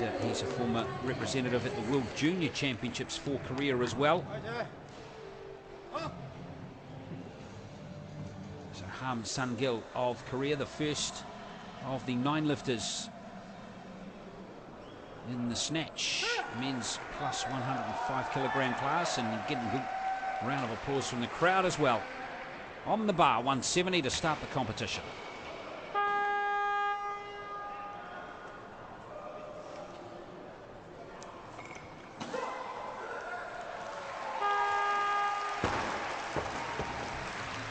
He's a former representative at the World Junior Championships for Korea as well. So Ham Sang-gil of Korea, the first of the 9 lifters in the snatch, men's plus 105 kilogram class, and getting a good round of applause from the crowd as well. On the bar, 170 to start the competition.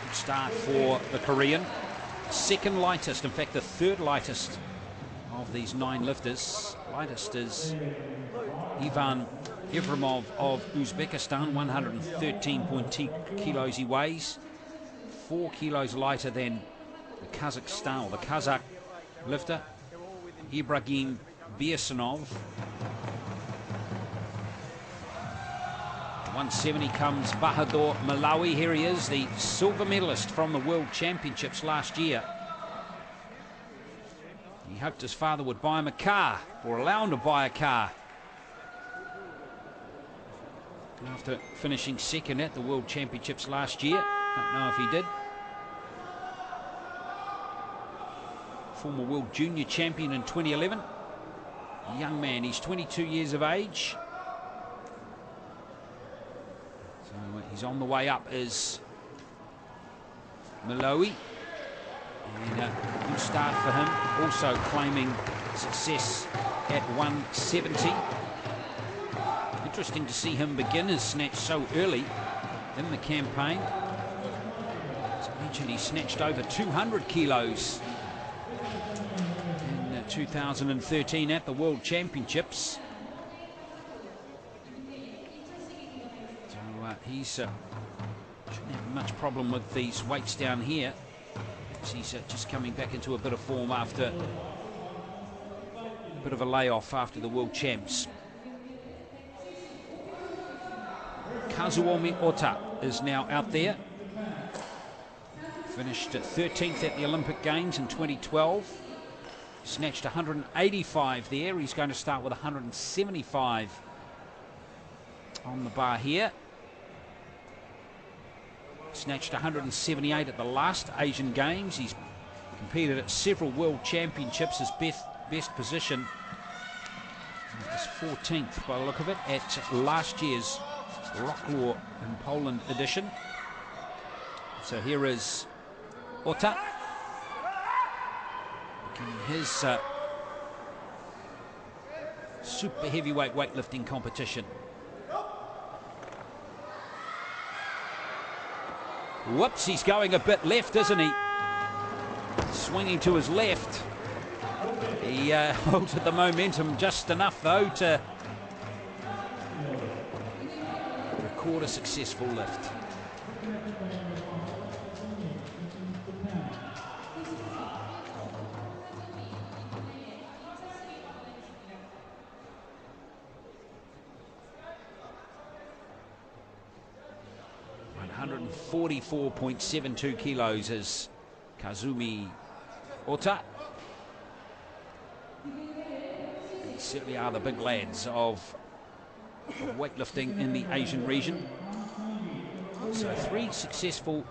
Good start for the Korean. Second lightest, in fact the third lightest of these 9 lifters. Lightest is Ivan Evrimov of Uzbekistan, 113.2 kilos he weighs. 4 kilos lighter than the Kazakhstan, or the Kazakh lifter, Ibrahim Biersanov. 170 comes Bahadur Malawi. Here he is, the silver medalist from the World Championships last year. He hoped his father would buy him a car, or allow him to buy a car, after finishing second at the World Championships last year. Don't know if he did. Former World Junior Champion in 2011. A young man, he's 22 years of age. So he's on the way up as Malawi. And a good start for him. Also claiming success at 170. Interesting to see him begin his snatch so early in the campaign. As I mentioned, he snatched over 200 kilos in 2013 at the World Championships. So he shouldn't have much problem with these weights down here. He's just coming back into a bit of form after a bit of a layoff after the World Champs. Kazuomi Ota is now out there. Finished 13th at the Olympic Games in 2012. Snatched 185 there. He's going to start with 175 on the bar here. Snatched 178 at the last Asian Games. He's competed at several World Championships. His best position is 14th by the look of it at last year's Rothwell in Poland edition. So here is Ota. His super heavyweight weightlifting competition. Whoops, he's going a bit left, isn't he? Swinging to his left. He halted the momentum just enough, though, to record a successful lift. .72 kilos is Kazumi Ota. They certainly are the big lads of weightlifting in the Asian region. So 3 successful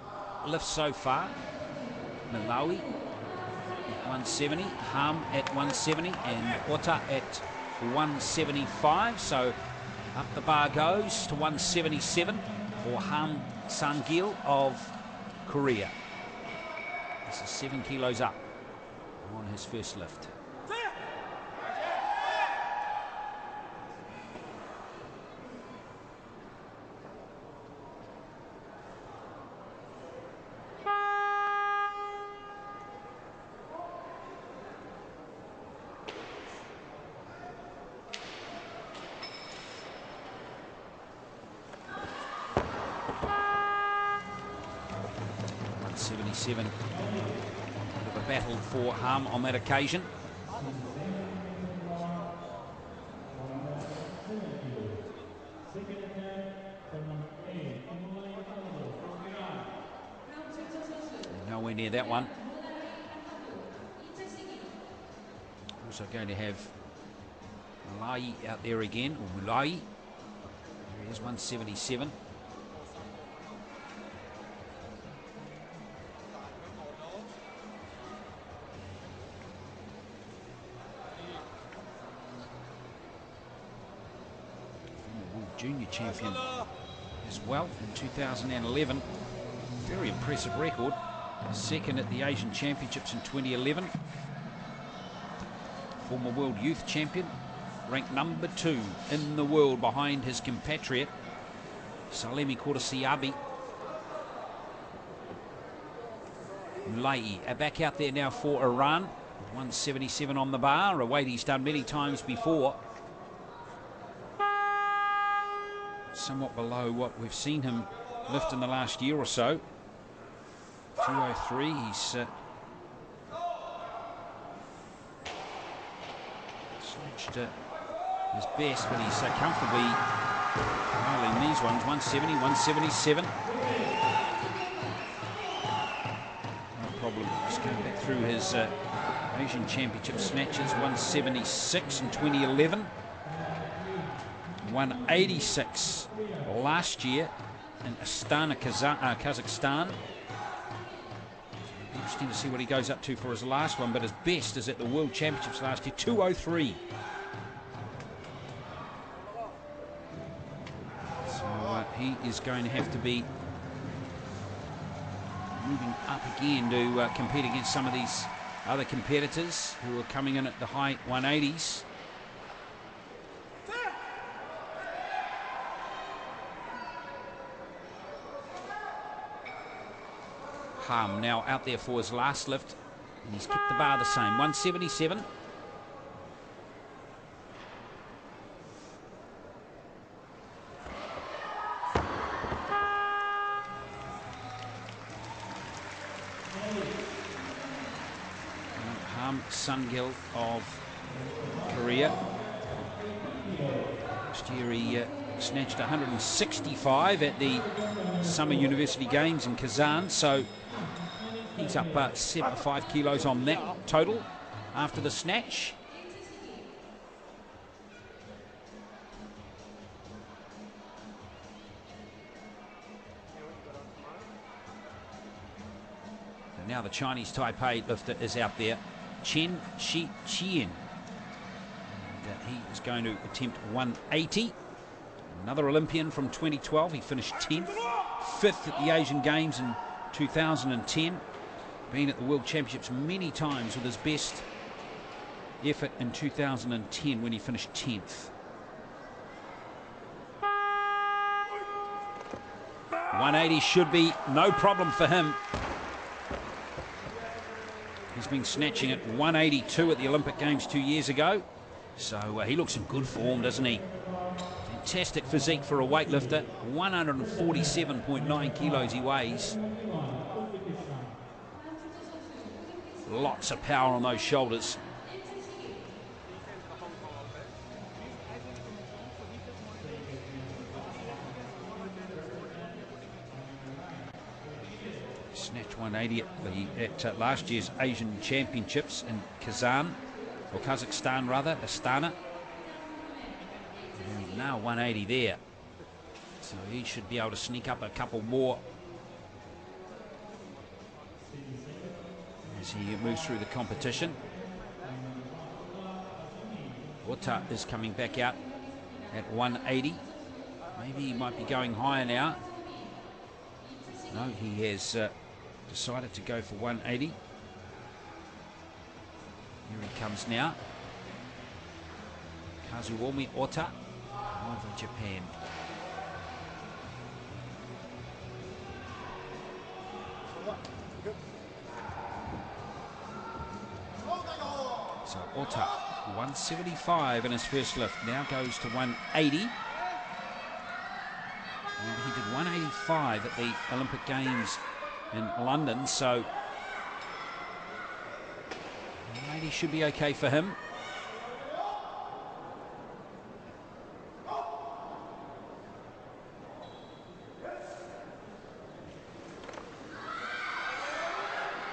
lifts so far. Malawi at 170, Ham at 170, and Ota at 175. So up the bar goes to 177 for Ham Sang-gil of Korea. This is 7 kilos up on his first lift. Bit of a battle for Ham on that occasion. Nowhere near that one. Also going to have Mulai out there again, or Mulai. There he is, 177. Junior champion as well in 2011. Very impressive record. Second at the Asian Championships in 2011. Former world youth champion, ranked number 2 in the world behind his compatriot Salemi Korosiabi. Mulai back out there now for Iran. 177 on the bar, a weight he's done many times before. Somewhat below what we've seen him lift in the last year or so. 203, he's snatched his best, but he's comfortably rolling these ones. 170, 177. No problem. Just going back through his Asian Championship snatches. 176 in 2011. 186 last year in Astana, Kazakhstan. Interesting to see what he goes up to for his last one, but his best is at the World Championships last year, 203. So he is going to have to be moving up again to compete against some of these other competitors who are coming in at the high 180s. Now out there for his last lift, and he's kept the bar the same, 177. Sungil of Korea. Last year he snatched 165 at the Summer University Games in Kazan, so he's up 5 kilos on that total after the snatch. And now the Chinese Taipei lifter is out there, Chen Shi-chien. He is going to attempt 180. Another Olympian from 2012. He finished 10th, 5th at the Asian Games in 2010. Been at the World Championships many times with his best effort in 2010 when he finished 10th. 180 should be no problem for him. He's been snatching at 182 at the Olympic Games 2 years ago. So he looks in good form, doesn't he? Fantastic physique for a weightlifter. 147.9 kilos he weighs. Lots of power on those shoulders. Snatch 180 at last year's Asian Championships in Kazan, or Kazakhstan rather, Astana. And now 180 there. So he should be able to sneak up a couple more as he moves through the competition. Ota is coming back out at 180. Maybe he might be going higher now. No, he has decided to go for 180. Here he comes now. Kazuomi Ota of Japan. So Ota, 175 in his first lift, now goes to 180. And he did 185 at the Olympic Games in London, so 180 should be okay for him.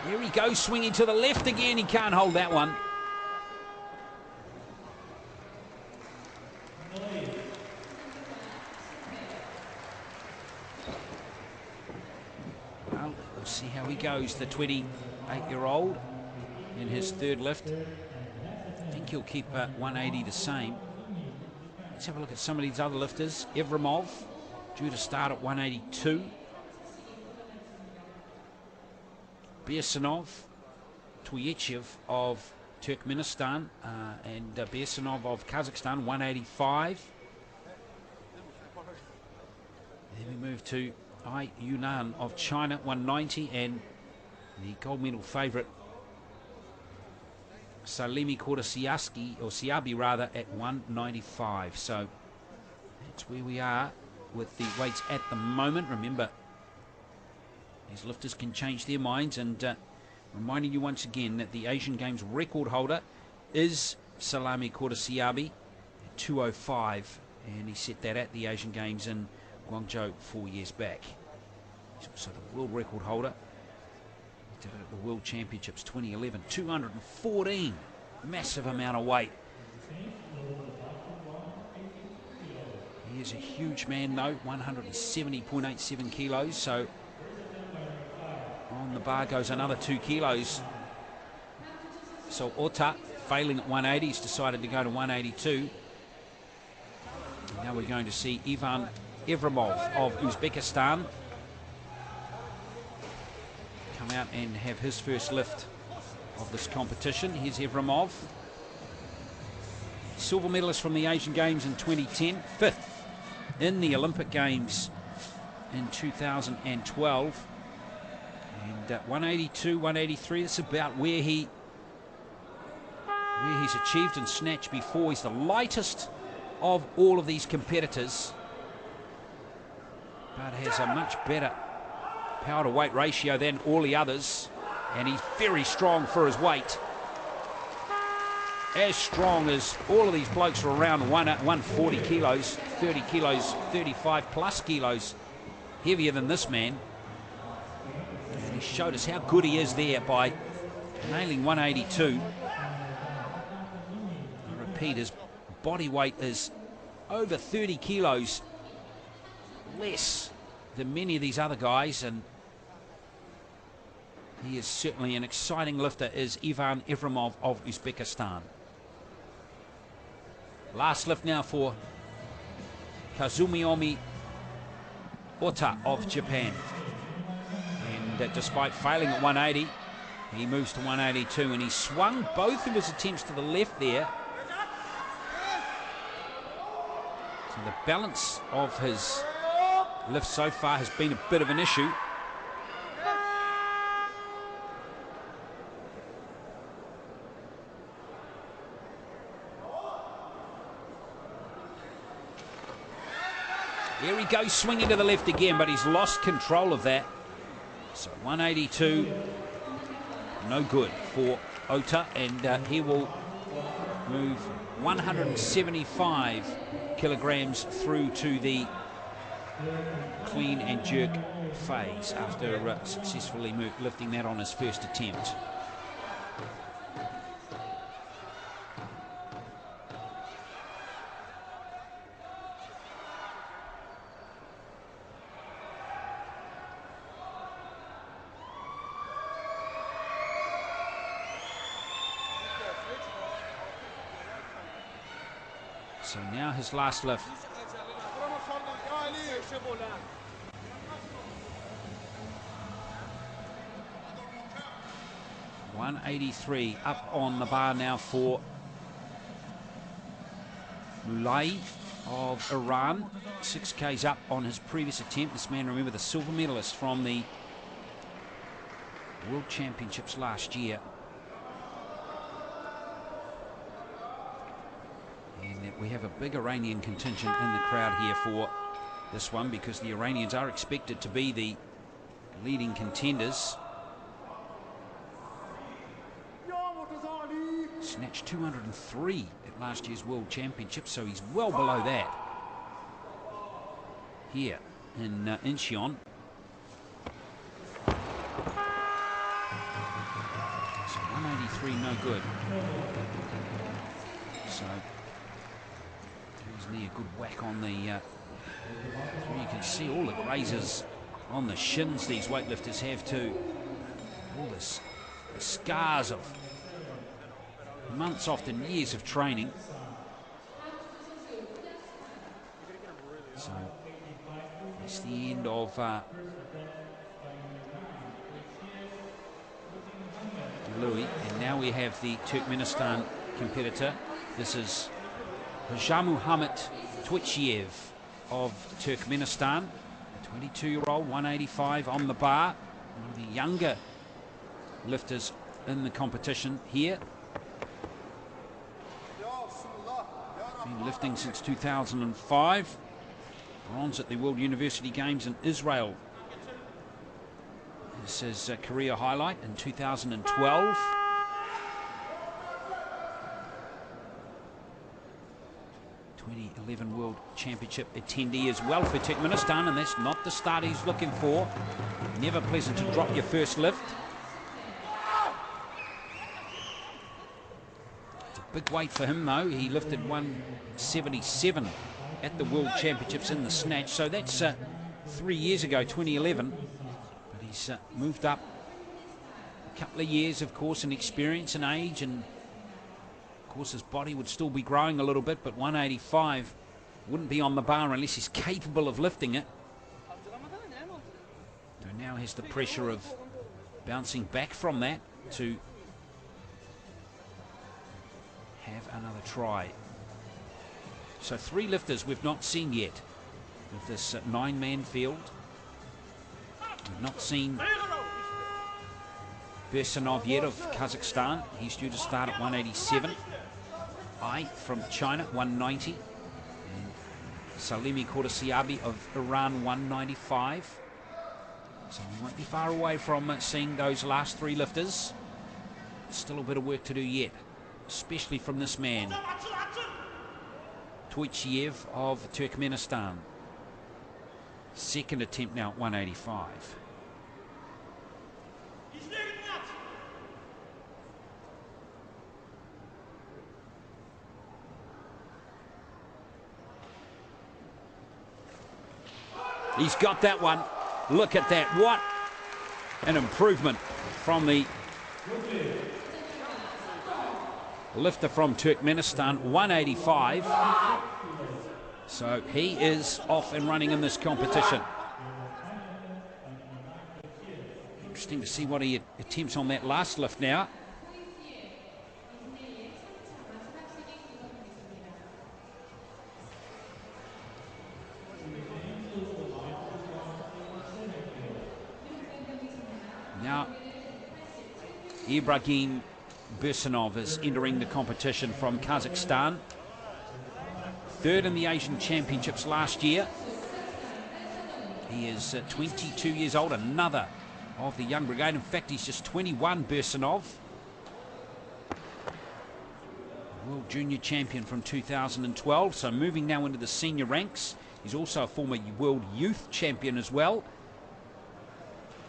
Here he goes, swinging to the left again. He can't hold that one. We'll see how he goes, the 28-year-old, in his third lift. I think he'll keep 180 the same. Let's have a look at some of these other lifters. Evrimov, due to start at 182. Bersanov, Tuyechev of Turkmenistan, and Bersanov of Kazakhstan, 185. Then we move to Ai Yunan of China, 190, and the gold medal favourite Salimi Siabi rather, at 195. So that's where we are with the weights at the moment. Remember, these lifters can change their minds, and reminding you once again that the Asian Games record holder is Salami Siabi at 205, and he set that at the Asian Games in Guangzhou 4 years back. He's also the world record holder. He did it at the World Championships 2011, 214, massive amount of weight. He is a huge man though, 170.87 kilos, so on the bar goes another 2 kilos. So Ota, failing at 180, he's decided to go to 182. And now we're going to see Ivan Evrimov of Uzbekistan come out and have his first lift of this competition. Here's Evrimov, silver medalist from the Asian Games in 2010, 5th in the Olympic Games in 2012, and 182, 183, that's about where he's achieved in snatch before. He's the lightest of all of these competitors, but has a much better power to weight ratio than all the others, and he's very strong for his weight, as strong as all of these blokes are around 140 kilos, 30 kilos, 35 plus kilos heavier than this man. And he showed us how good he is there by nailing 182. I repeat, his body weight is over 30 kilos less than many of these other guys, and he is certainly an exciting lifter, is Ivan Evrimov of Uzbekistan. Last lift now for Kazumiomi Ota of Japan, and despite failing at 180, he moves to 182, and he swung both of his attempts to the left there. So the balance of his lift so far has been a bit of an issue. Here he goes, swinging to the left again, but he's lost control of that. So 182, no good for Ota, and he will move 175 kilograms through to the clean and jerk phase after successfully lifting that on his first attempt. So now his last lift. $183 up on the bar now for Mulai of Iran. 6Ks up on his previous attempt. This man, remember, the silver medalist from the World Championships last year. And we have a big Iranian contingent in the crowd here for this one, because the Iranians are expected to be the leading contenders. Snatched 203 at last year's World Championships, so he's well below that here in Incheon. So 183, no good. So he's near a good whack on the you can see all the grazers on the shins these weightlifters have too. All this scars of months, often years of training. So it's the end of Louis, and now we have the Turkmenistan competitor. This is Jamuhammad Twitchiev of Turkmenistan, a 22-year-old, 185 on the bar, one of the younger lifters in the competition here. Been lifting since 2005, bronze at the World University Games in Israel. This is a career highlight in 2012. 2011 World Championship attendee as well for Turkmenistan, and that's not the start he's looking for. Never pleasant to drop your first lift. It's a big weight for him though. He lifted 177 at the World Championships in the snatch, so that's 3 years ago, 2011. But he's moved up a couple of years, of course, in experience and age, and of course his body would still be growing a little bit, but 185 wouldn't be on the bar unless he's capable of lifting it. So now has the pressure of bouncing back from that to have another try. So 3 lifters we've not seen yet with this 9-man field. We've not seen Bersanov yet of Kazakhstan. He's due to start at 187. Ai from China, 190. And Salimi Kordasiabi of Iran, 195. So we won't be far away from seeing those last 3 lifters. Still a bit of work to do yet, especially from this man, Twitchiev of Turkmenistan. Second attempt now at 185. He's got that one. Look at that. What an improvement from the lifter from Turkmenistan, 185. So he is off and running in this competition. Interesting to see what he attempts on that last lift now. Now, Ibrahim Bersanov is entering the competition from Kazakhstan. 3rd in the Asian Championships last year. He is 22 years old, another of the young brigade. In fact, he's just 21, Bersanov. World Junior Champion from 2012, so moving now into the senior ranks. He's also a former World Youth Champion as well.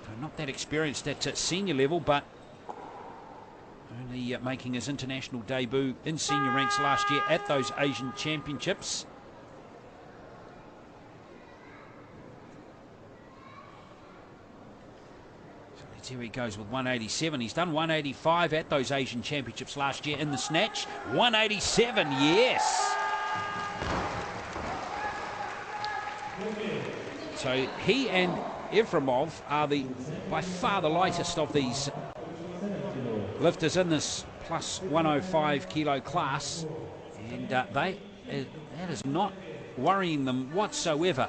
So not that experienced at senior level, but only making his international debut in senior ranks last year at those Asian Championships. So let's see where he goes with 187. He's done 185 at those Asian Championships last year in the snatch. 187, yes! So he and Evrimov are by far the lightest of these lifters in this plus 105 kilo class, and that is not worrying them whatsoever.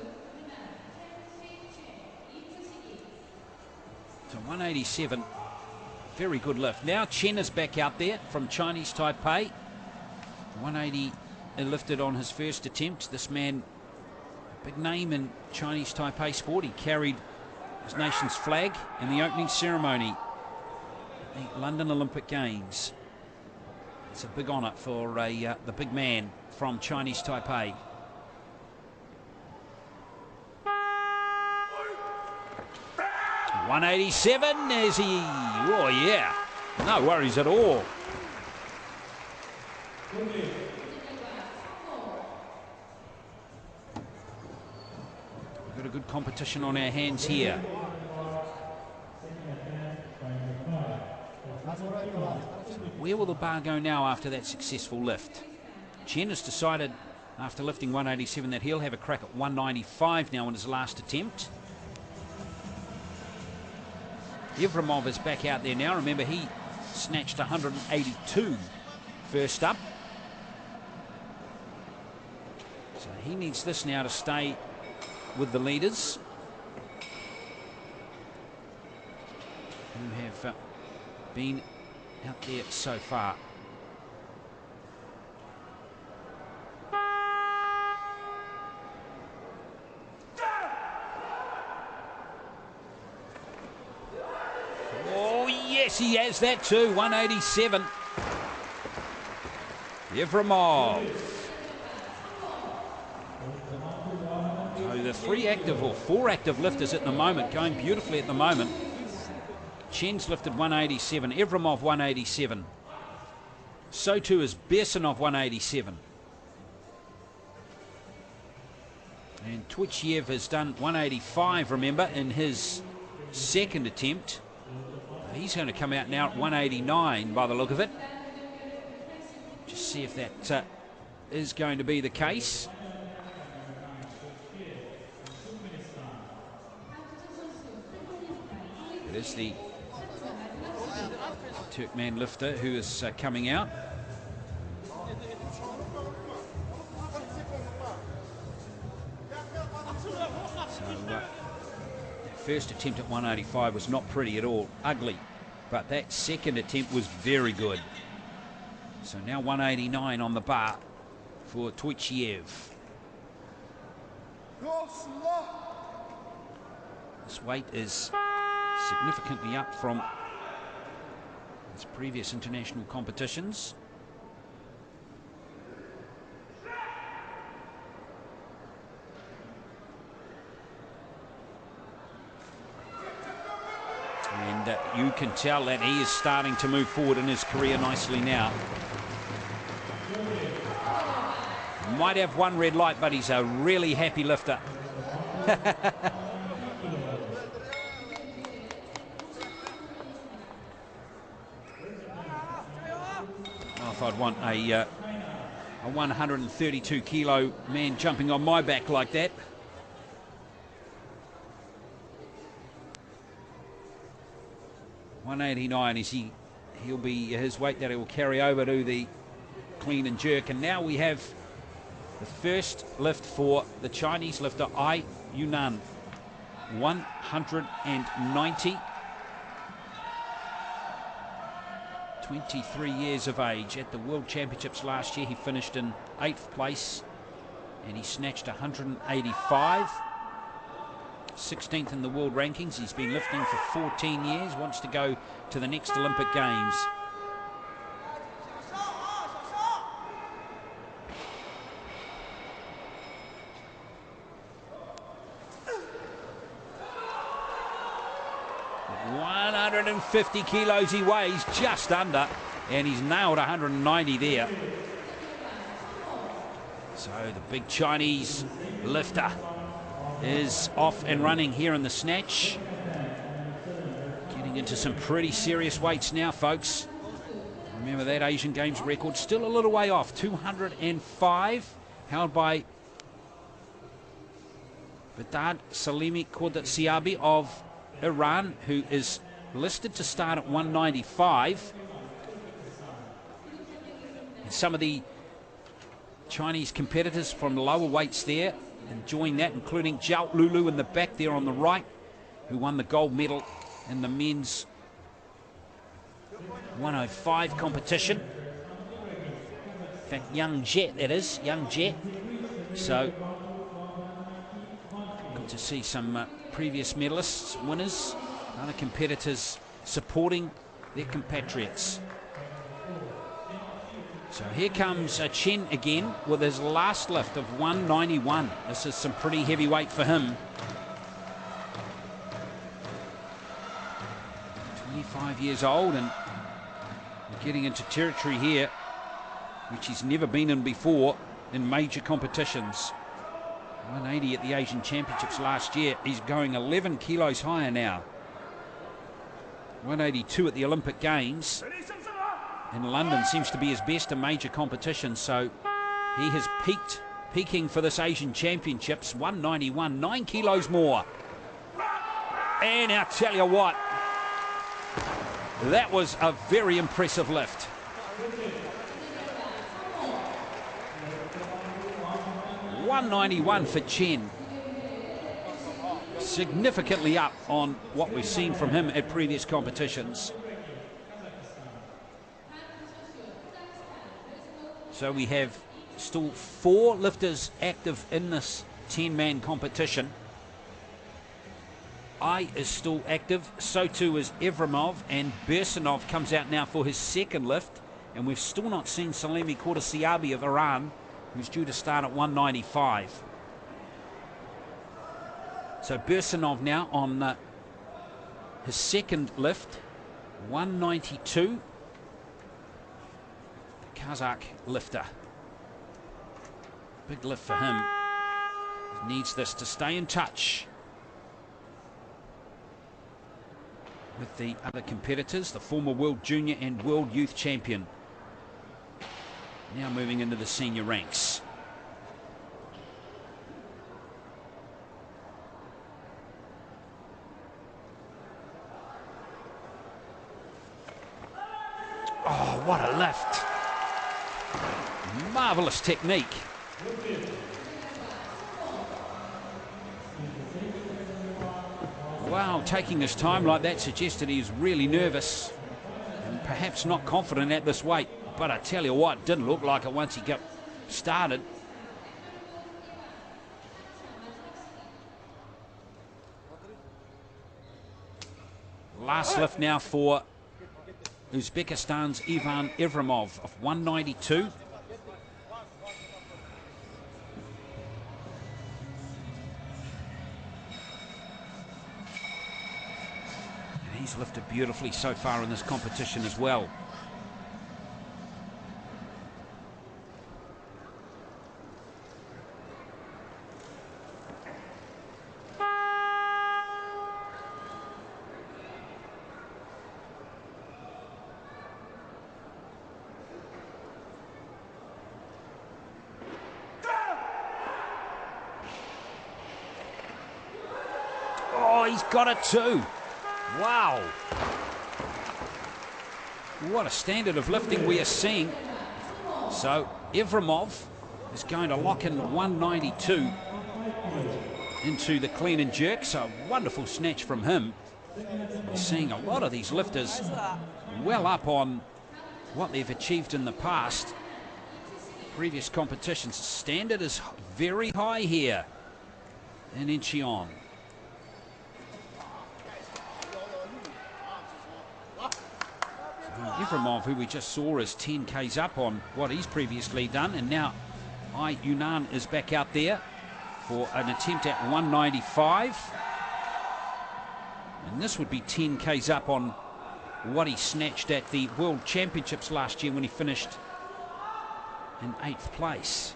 So 187, very good lift. Now Chen is back out there from Chinese Taipei. 180 lifted on his first attempt. This man, a big name in Chinese Taipei sport. He carried his nation's flag in the opening ceremony, the London Olympic Games. It's a big honour for the big man from Chinese Taipei. .187 is he? Oh yeah, no worries at all. Got a good competition on our hands here. So where will the bar go now after that successful lift? Chen has decided after lifting 187 that he'll have a crack at 195 now in his last attempt. Evrimov is back out there now. Remember, he snatched 182 first up. So he needs this now to stay with the leaders, who have been out there so far. Oh yes, he has that too. 187. Evrimov. So the 3 active or 4 active lifters at the moment, going beautifully at the moment. Chen's lifted 187, Evrimov 187. So too is Bersonov 187. And Twitchiev has done 185, remember, in his second attempt. He's going to come out now at 189 by the look of it. Just see if that is going to be the case. It is the Turkmen lifter who is coming out. So that first attempt at 185 was not pretty at all, ugly, but that second attempt was very good. So now 189 on the bar for Twitchiev. This weight is significantly up from its previous international competitions. And you can tell that he is starting to move forward in his career nicely now. Might have one red light, but he's a really happy lifter. If I'd want a 132 kilo man jumping on my back like that. $189 is he'll be his weight that he will carry over to the clean and jerk. And now we have the first lift for the Chinese lifter Ai Yunan, 190. 23 years of age. At the World Championships last year, he finished in 8th place and he snatched 185. 16th in the world rankings. He's been lifting for 14 years, wants to go to the next Olympic Games. At 150 kilos he weighs, just under, and he's nailed 190 there. So the big Chinese lifter is off and running here in the snatch. Getting into some pretty serious weights now, folks. Remember that Asian Games record still a little way off, 205, held by Vedad Salimi Kordatsiabi of Iran, who is listed to start at 195. And some of the Chinese competitors from lower weights there enjoying that, including Zhao Lulu in the back there on the right, who won the gold medal in the men's 105 competition. In fact, Young Jet, that is, Young Jet. So, good to see some previous medalists, winners, other competitors supporting their compatriots. So here comes Chen again with his last lift of 191. This is some pretty heavy weight for him. 25 years old and getting into territory here which he's never been in before in major competitions. 180 at the Asian Championships last year. He's going 11 kilos higher now. 182 at the Olympic Games in London seems to be his best in major competitions, so he has peaking for this Asian Championships. 191, 9 kilos more. And I'll tell you what, that was a very impressive lift. $191 for Chen. Significantly up on what we've seen from him at previous competitions. So we have still 4 lifters active in this 10-man competition. I is still active, so too is Evrimov, and Bersinov comes out now for his second lift, and we've still not seen Salimi Kordasiabi of Iran, who's due to start at 195. So Bersinov now on his second lift, 192. The Kazakh lifter. Big lift for him. He needs this to stay in touch with the other competitors, the former World Junior and World Youth Champion. Now moving into the senior ranks. Oh, what a lift. Marvelous technique. Wow, taking his time like that suggested he was really nervous and perhaps not confident at this weight. But I tell you what, didn't look like it once he got started. Last lift now for Uzbekistan's Ivan Evrimov of 192. And he's lifted beautifully so far in this competition as well. Oh, he's got it too. Wow. What a standard of lifting we are seeing. So Evrimov is going to lock in 192 into the clean and jerk. So wonderful snatch from him. We're seeing a lot of these lifters well up on what they've achieved in the past. Previous competitions. Standard is very high here in Incheon. Evrimov, who we just saw, is 10 Ks up on what he's previously done, and now Yunan is back out there for an attempt at 195, and this would be 10 Ks up on what he snatched at the World Championships last year when he finished in 8th place.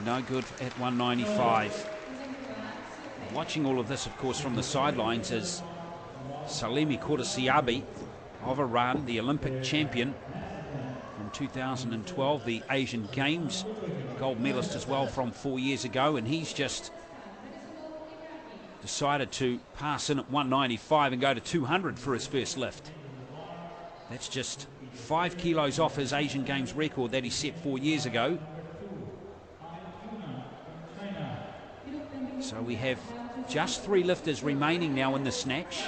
No good at 195. Watching all of this, of course, from the sidelines is Salimi Kordasiabi of Iran, the Olympic champion from 2012, the Asian Games gold medalist as well from 4 years ago, and he's just decided to pass in at 195 and go to 200 for his first lift. That's just 5 kilos off his Asian Games record that he set 4 years ago. So we have just 3 lifters remaining now in the snatch.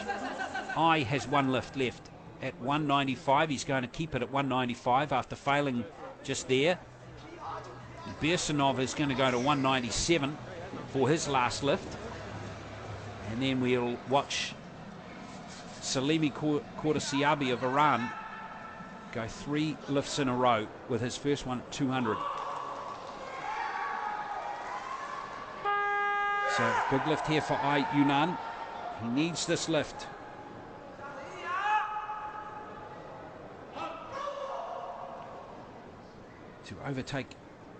I has 1 lift left at 195. He's going to keep it at 195 after failing just there. Bersinov is going to go to 197 for his last lift. And then we'll watch Salimi Kordasiabi of Iran go 3 lifts in a row with his first one at 200. So big lift here for Ai Yunan. He needs this lift. To overtake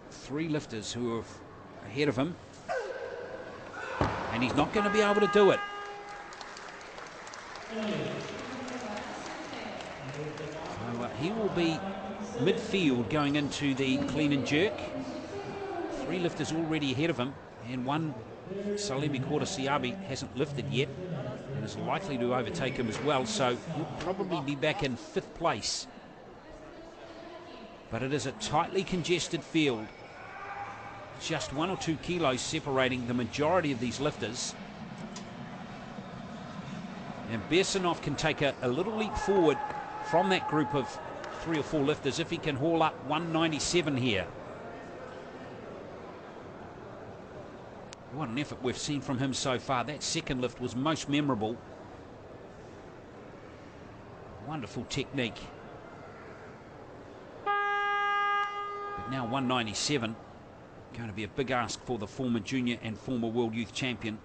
3 lifters who are ahead of him. And he's not going to be able to do it. So he will be midfield going into the clean and jerk. 3 lifters already ahead of him, and one, Salemi Siabi, hasn't lifted yet and is likely to overtake him as well, so he'll probably be back in 5th place. But it is a tightly congested field. Just 1 or 2 kilos separating the majority of these lifters. And Bersinov can take a little leap forward from that group of 3 or 4 lifters if he can haul up 197 here. What an effort we've seen from him so far. That second lift was most memorable. Wonderful technique. But now 197. Going to be a big ask for the former junior and former world youth champion.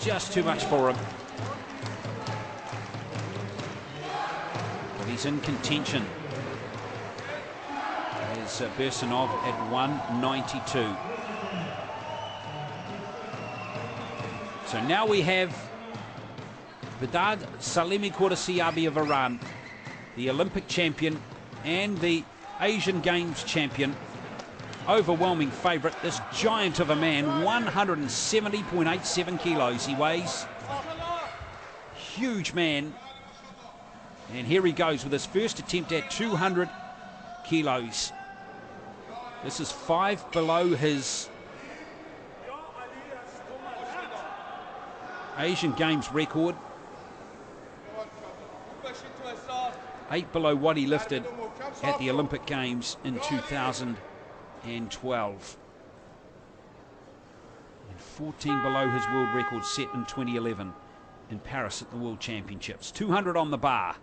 Just too much for him. But he's in contention. There's Bersinov at 192. So now we have Vedad Salemi Siabi of Iran, the Olympic champion and the Asian Games champion. Overwhelming favourite, this giant of a man, 170.87 kilos he weighs. Huge man. And here he goes with his first attempt at 200 kilos. This is 5 below his Asian Games record. 8 below what he lifted at the Olympic Games in 2012. And 14 below his world record set in 2011 in Paris at the World Championships. 200 on the bar.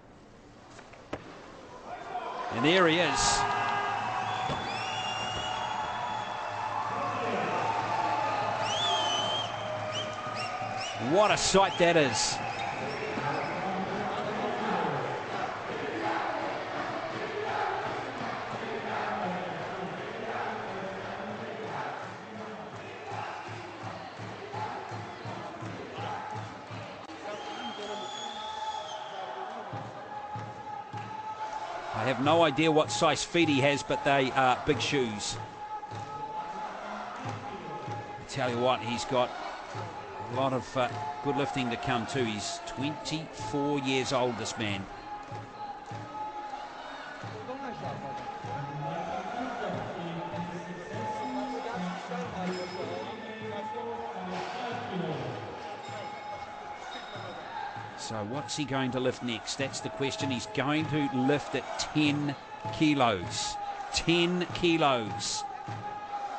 And there he is. What a sight that is. I have no idea what size feet he has, but they are big shoes. I tell you what, he's got a lot of good lifting to come too. He's 24 years old, this man. So what's he going to lift next? That's the question. He's going to lift at 10 kilos. 10 kilos.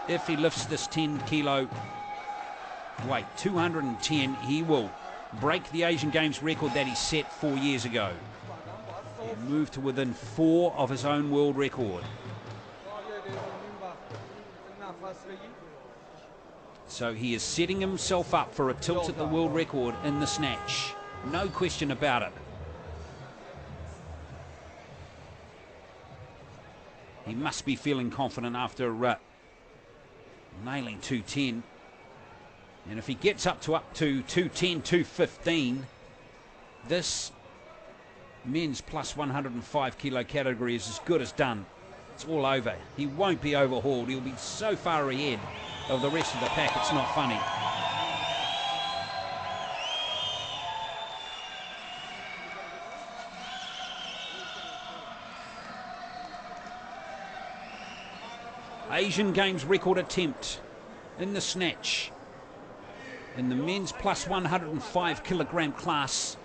If he lifts this 10 kilo weight, 210, he will break the Asian Games record that he set 4 years ago. And move to within 4 of his own world record. So he is setting himself up for a tilt at the world record in the snatch. No question about it. He must be feeling confident after nailing 210. And if he gets up to 210, 215, this men's plus 105 kilo category is as good as done. It's all over. He won't be overhauled. He'll be so far ahead of the rest of the pack, it's not funny. Asian Games record attempt in the snatch. in the men's plus 105 kilogram class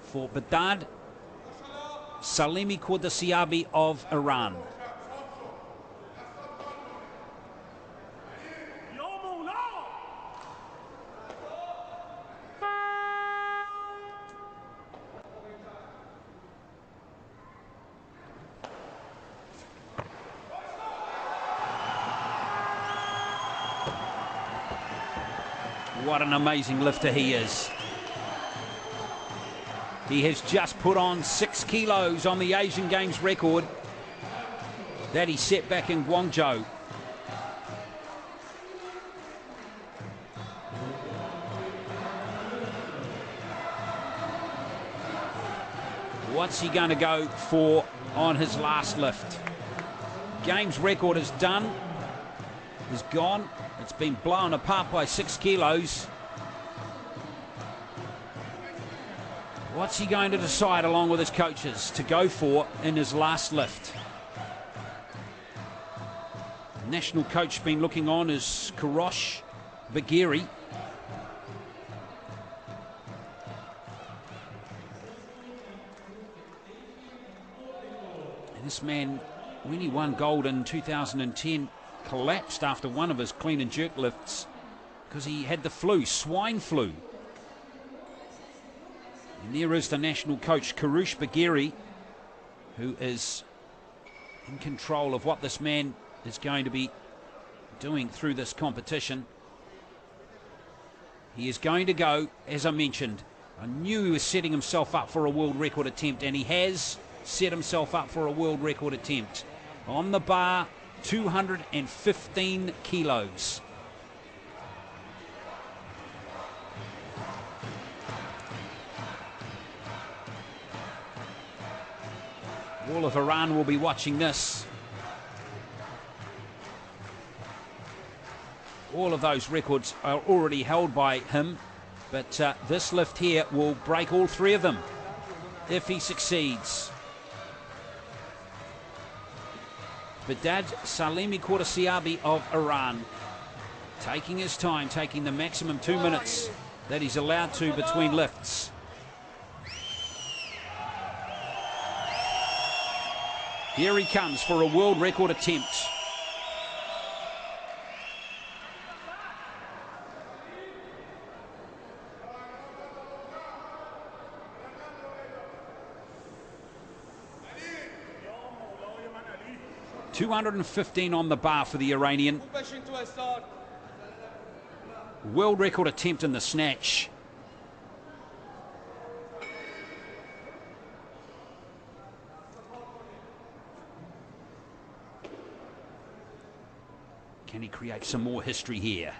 for Badad Salimi Qudsiyabi of Iran. What an amazing lifter he is. He has just put on 6 kilos on the Asian Games record that he set back in Guangzhou. What's he going to go for on his last lift? Games record is done, is gone. It's been blown apart by 6 kilos. What's he going to decide along with his coaches to go for in his last lift? The national coach been looking on is Karosh Bagiri. And this man, when he won gold in 2010, collapsed after one of his clean and jerk lifts because he had the flu, swine flu. And there is the national coach, Karosh Bagiri, who is in control of what this man is going to be doing through this competition. He is going to go, as I mentioned, I knew he was setting himself up for a world record attempt, and he has set himself up for a world record attempt. On the bar, 215 kilos. All of Iran will be watching this. All of those records are already held by him, but this lift here will break all 3 of them if he succeeds. Badad Salimi Qudsiyabi of Iran, taking his time, taking the maximum 2 minutes that he's allowed to between lifts. Here he comes for a world record attempt. $215 on the bar for the Iranian. World record attempt in the snatch. Can he create some more history here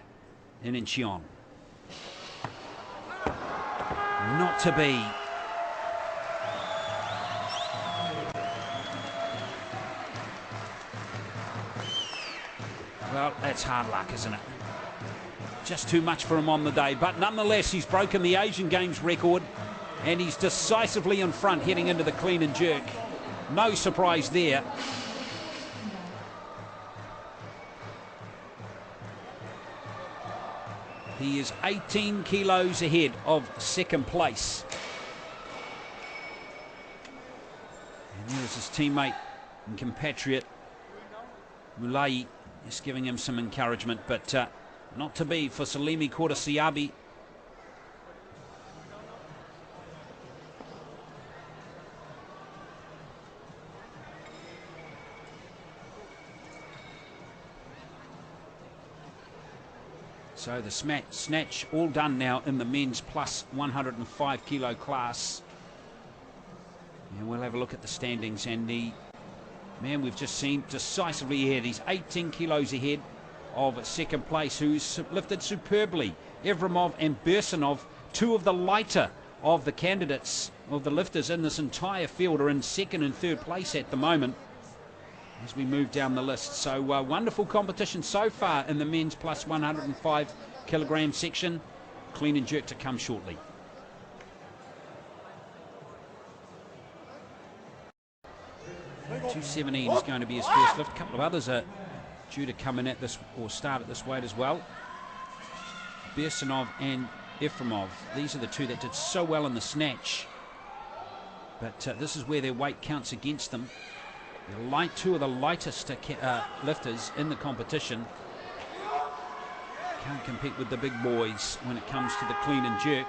in Incheon? Not to be. Well, that's hard luck, isn't it? Just too much for him on the day. But nonetheless, he's broken the Asian Games record, and he's decisively in front heading into the clean and jerk. No surprise there. He is 18 kilos ahead of second place. And there's his teammate and compatriot, Mulai, just giving him some encouragement, but not to be for Salimi Qudsiyabi. So the snatch all done now in the men's plus 105 kilo class. And we'll have a look at the standings, and the man we've just seen decisively ahead. He's 18 kilos ahead of second place, who's lifted superbly. Evrimov and Bersinov, 2 of the lighter of the candidates, of the lifters in this entire field, are in second and third place at the moment as we move down the list. So wonderful competition so far in the men's plus 105 kilogram section. Clean and jerk to come shortly. $217 is going to be his first lift. A couple of others are due to come in at this or start at this weight as well. Bersanov and Efremov. These are the two that did so well in the snatch. But this is where their weight counts against them. They're two of the lightest lifters in the competition. Can't compete with the big boys when it comes to the clean and jerk.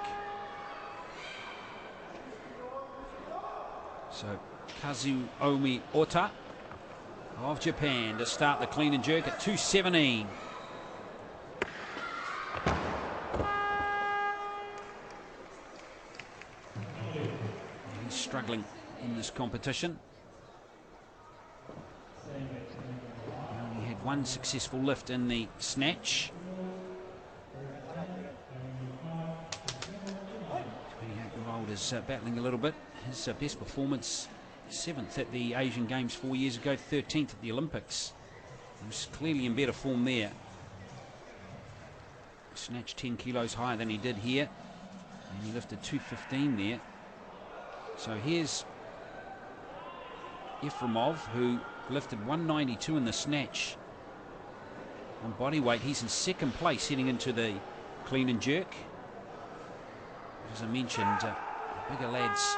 So Kazuomi Ota of Japan to start the clean and jerk at 217. He's struggling in this competition. He only had one successful lift in the snatch. 28-year-old is battling a little bit. His best performance, 7th at the Asian Games 4 years ago, 13th at the Olympics. He was clearly in better form there. Snatched 10 kilos higher than he did here. And he lifted 215 there. So here's Efremov, who lifted 192 in the snatch. On body weight, he's in second place heading into the clean and jerk. As I mentioned, the bigger lads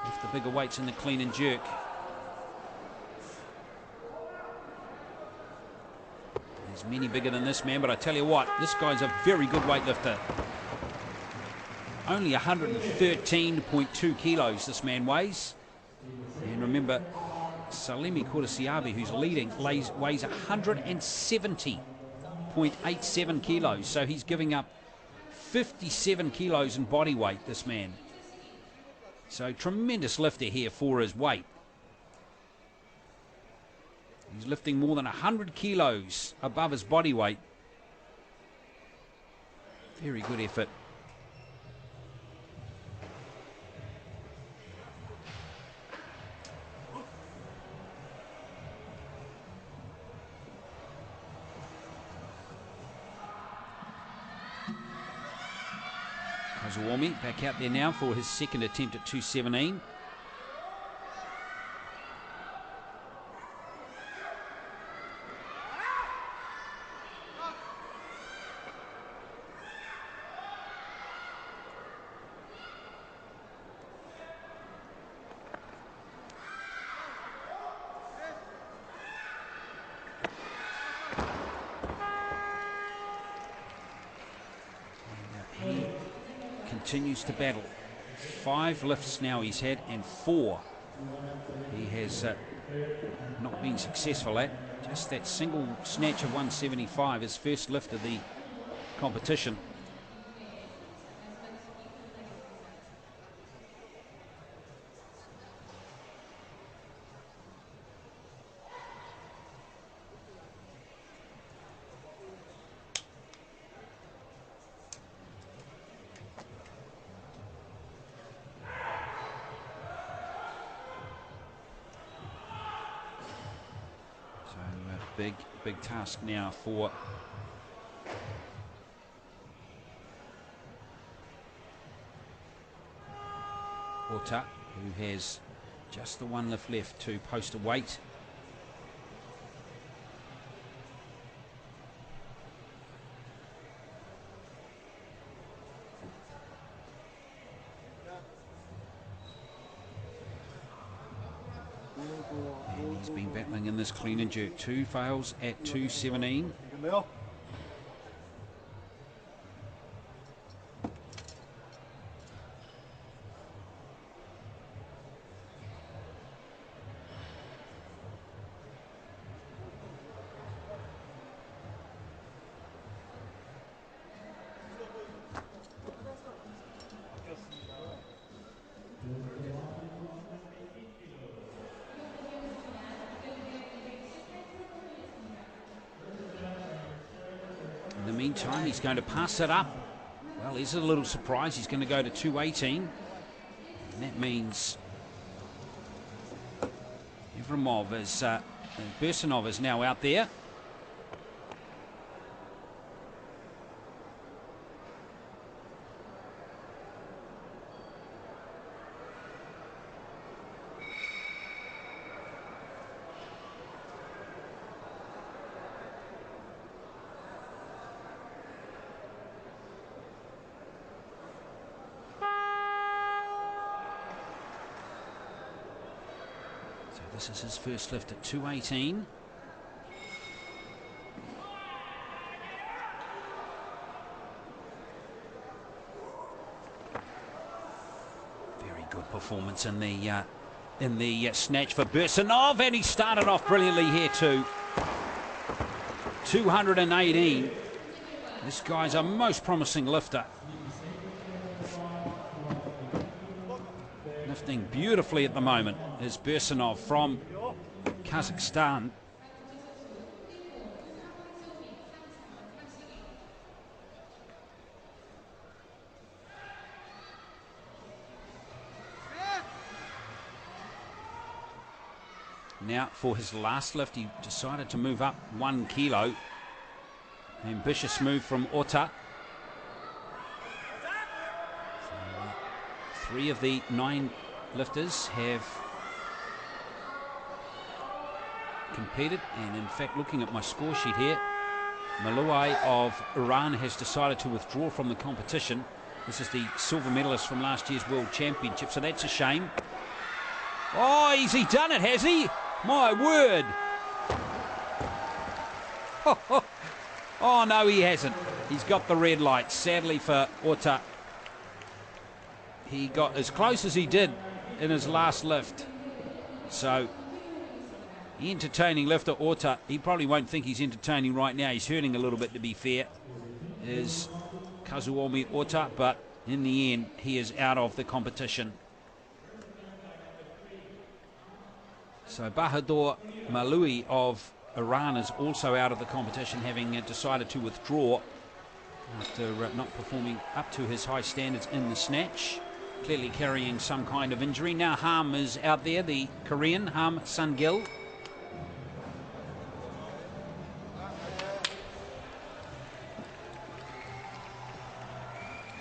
lift the bigger weights in the clean and jerk. There's many bigger than this man, but I tell you what, this guy's a very good weightlifter. Only 113.2 kilos this man weighs. And remember, Salemi Kurasiabi, who's leading, weighs 170.87 kilos. So he's giving up 57 kilos in body weight, this man. So tremendous lifter here for his weight. He's lifting more than 100 kilos above his body weight. Very good effort. Kazuomi back out there now for his second attempt at 217. Continues to battle. 5 lifts now he's had, and 4 he has not been successful at. Just that single snatch of 175, his first lift of the competition. Big task now for Ota, who has just the one lift left to post a weight. And he's been battling in this clean and jerk. 2 fails at 217. In the meantime, he's going to pass it up. Well, here's a little surprise. He's going to go to 218. And that means Efremov is, Bersanov is now out there. So this is his first lift at 218. Very good performance in the snatch for Bursanov, and he started off brilliantly here too. 218. This guy's a most promising lifter. Lifting beautifully at the moment is Bursanov from Kazakhstan. Now for his last lift, he decided to move up 1 kilo. Ambitious move from Ota. 3 of the 9 lifters have competed, and in fact, looking at my score sheet here, Malouai of Iran has decided to withdraw from the competition. This is the silver medalist from last year's World Championship, so that's a shame. Oh, has he done it, has he? My word. Oh, no, he hasn't. He's got the red light, sadly for Ota. He got as close as he did in his last lift. So, the entertaining lifter, Ota, he probably won't think he's entertaining right now. He's hurting a little bit, to be fair, is Kazuomi Ota, but in the end, he is out of the competition. So, Bahadur Maloui of Iran is also out of the competition, having decided to withdraw after not performing up to his high standards in the snatch, clearly carrying some kind of injury. Now Ham is out there, the Korean, Ham Sungil.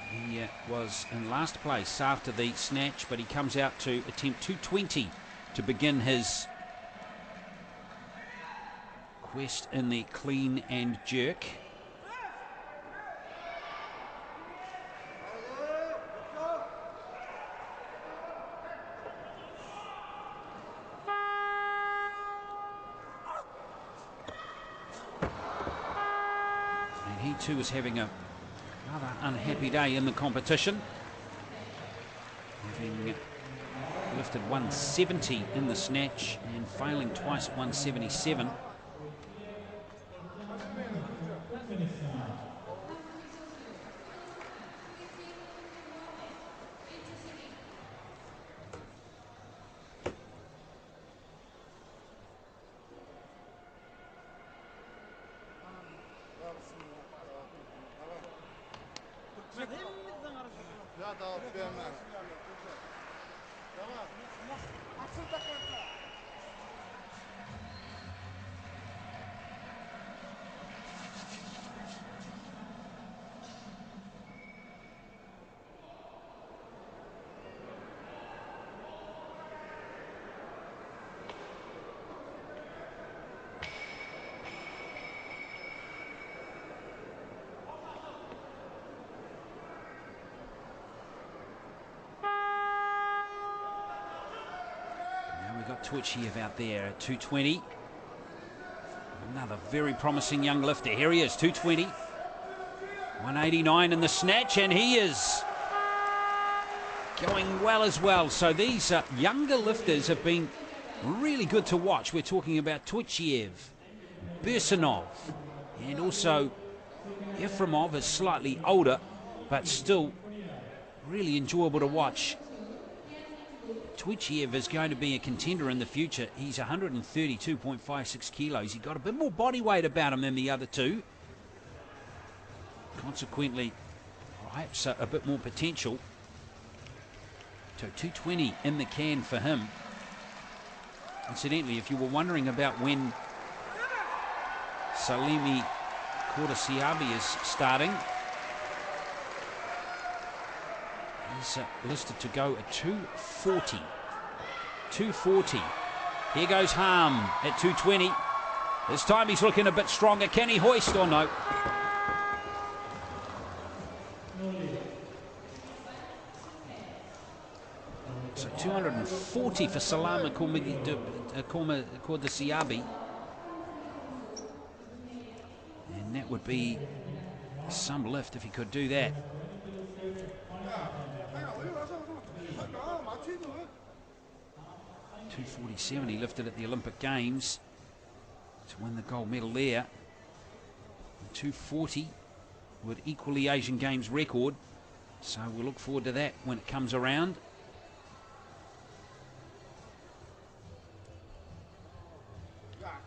He was in last place after the snatch, but he comes out to attempt 220 to begin his quest in the clean and jerk. And he too is having a rather unhappy day in the competition, having lifted 170 in the snatch and failing twice at 177. Twitchiev out there at 220. Another very promising young lifter. Here he is, 220. 189 in the snatch, and he is going well as well. So these younger lifters have been really good to watch. We're talking about Twitchiev, Bursanov, and also Efremov is slightly older, but still really enjoyable to watch. Twitchiev is going to be a contender in the future. He's 132.56 kilos. He's got a bit more body weight about him than the other two. Consequently, perhaps a bit more potential. So 220 in the can for him. Incidentally, if you were wondering about when Salimi Kordasiabi is starting, he's listed to go at 240. 240. Here goes Harm at 220. This time he's looking a bit stronger. Can he hoist or no? So 240 for Salama Kordasiabi. And that would be some lift if he could do that. 247 he lifted at the Olympic Games to win the gold medal there. 240 would equal the Asian Games record. So we'll look forward to that when it comes around.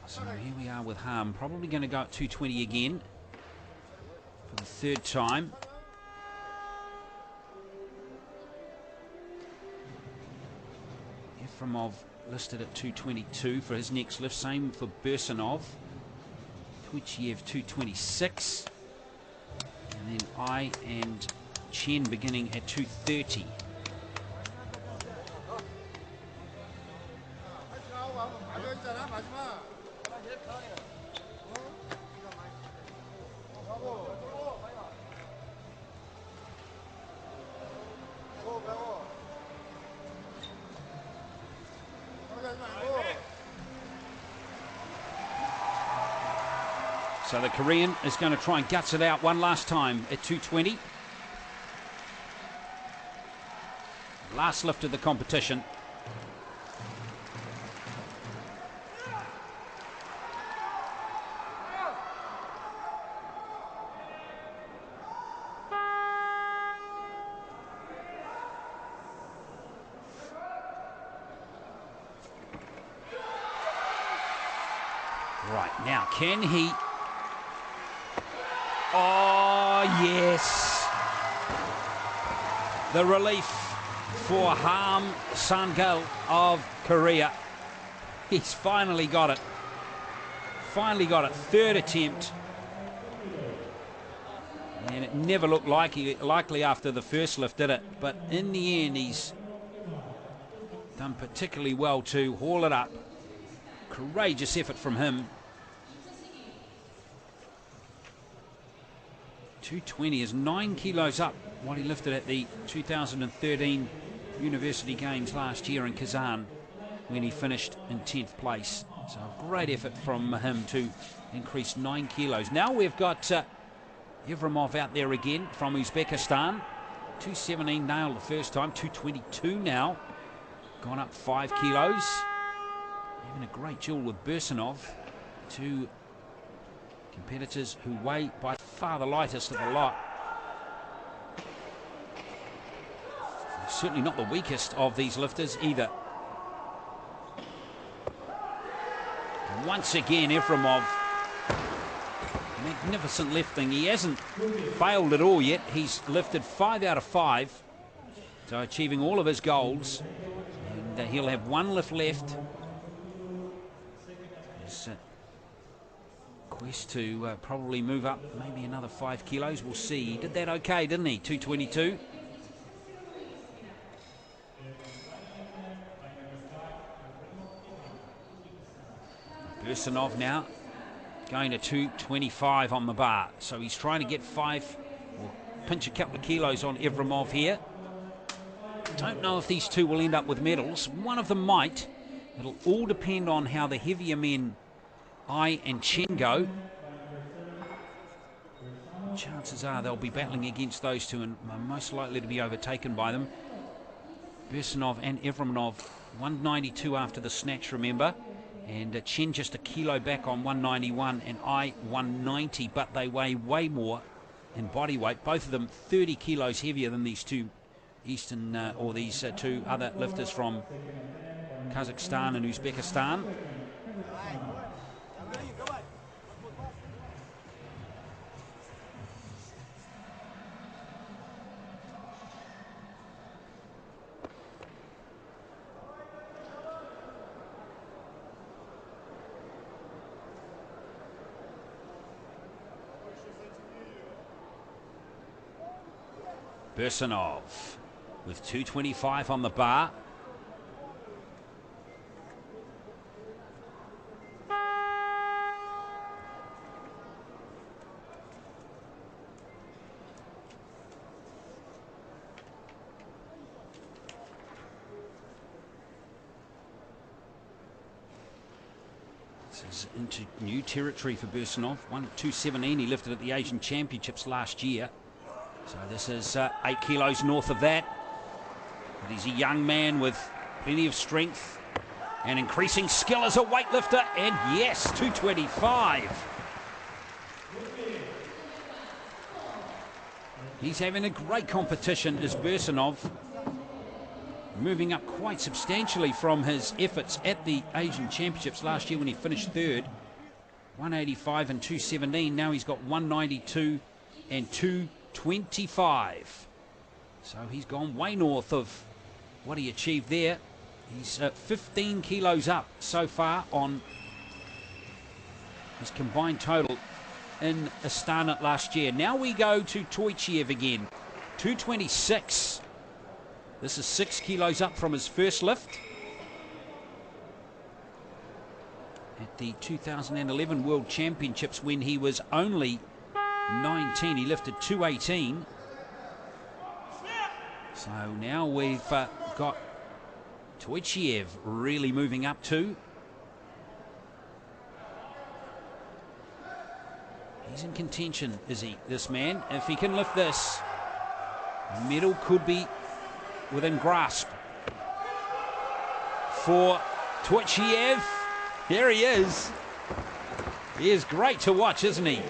So here we are with Harm, probably going to go at 220 again for the third time. Efremov listed at 222 for his next lift, same for Bursanov. Tuchiev 226. And then I and Chen beginning at 230. So the Korean is going to try and guts it out one last time at 220. Last lift of the competition. Right, now can he... Oh, yes. The relief for Harm Sangil of Korea. He's finally got it. Finally got it. Third attempt. And it never looked likely after the first lift, did it? But in the end, he's done particularly well to haul it up. Courageous effort from him. 220 is 9 kilos up what he lifted at the 2013 University Games last year in Kazan when he finished in 10th place. So a great effort from him to increase 9 kilos. Now we've got Efremov out there again from Uzbekistan. 217 nailed the first time, 222 now. Gone up 5 kilos. Having a great duel with Bursanov. Two competitors who weigh by far the lightest of the lot. Certainly not the weakest of these lifters either. Once again, Efremov, magnificent lifting. He hasn't failed at all yet. He's lifted 5 out of 5, so achieving all of his goals. And he'll have one lift left. His quest to probably move up maybe another 5 kilos. We'll see. He did that okay, didn't he? 222. Bursanov now going to 225 on the bar. So he's trying to get 5 or pinch a couple of kilos on Efremov here. Don't know if these two will end up with medals. One of them might. It'll all depend on how the heavier men, I and Chen, go. Chances are they'll be battling against those two and are most likely to be overtaken by them. Bursanov and Efremov, 192 after the snatch, remember. And Chen just a kilo back on 191 and I 190, but they weigh way more in body weight. Both of them 30 kilos heavier than these two Eastern, or these two other lifters from Kazakhstan and Uzbekistan. Bursanov with 225 on the bar. This is into new territory for Bursanov. 217 he lifted at the Asian Championships last year. So this is 8 kilos north of that. But he's a young man with plenty of strength and increasing skill as a weightlifter. And yes, 225. He's having a great competition as Bursanov, moving up quite substantially from his efforts at the Asian Championships last year when he finished third. 185 and 217. Now he's got 192 and 225. So he's gone way north of what he achieved there. He's 15 kilos up so far on his combined total in Astana last year. Now we go to Toychiev again. 226. This is 6 kilos up from his first lift. At the 2011 World Championships when he was only 19, he lifted 218. So now we've got Toychiev really moving up too. He's in contention, is he, this man? If he can lift this, medal could be within grasp for Toychiev. Here he is. He is great to watch, isn't he?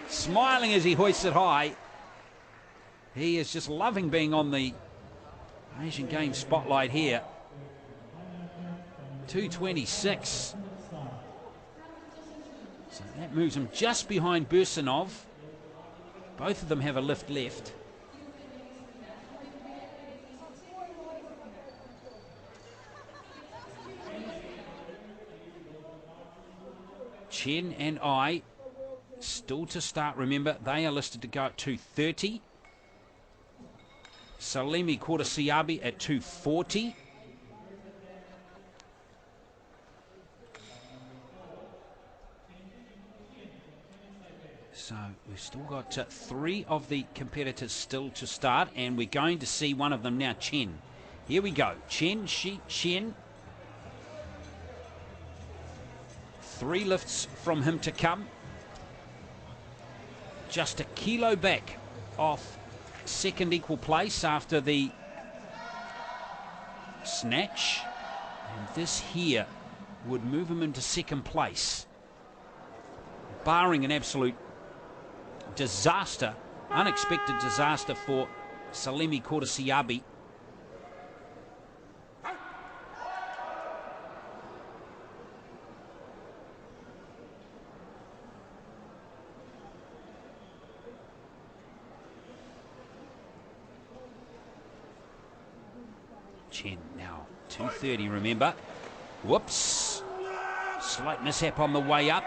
Smiling as he hoists it high. He is just loving being on the Asian Games spotlight here. 226. So that moves him just behind Bursanov. Both of them have a lift left. Chen and I still to start. Remember, they are listed to go at 230. Salimi Kordasiabi at 240. So we've still got 3 of the competitors still to start, and we're going to see one of them now, Chen. Here we go. Chen. 3 lifts from him to come. Just a kilo back off second equal place after the snatch. And this here would move him into second place. Barring an absolute disaster, unexpected disaster for Salimi Kordasiabi. Chen now 230, remember. Whoops. Slight mishap on the way up.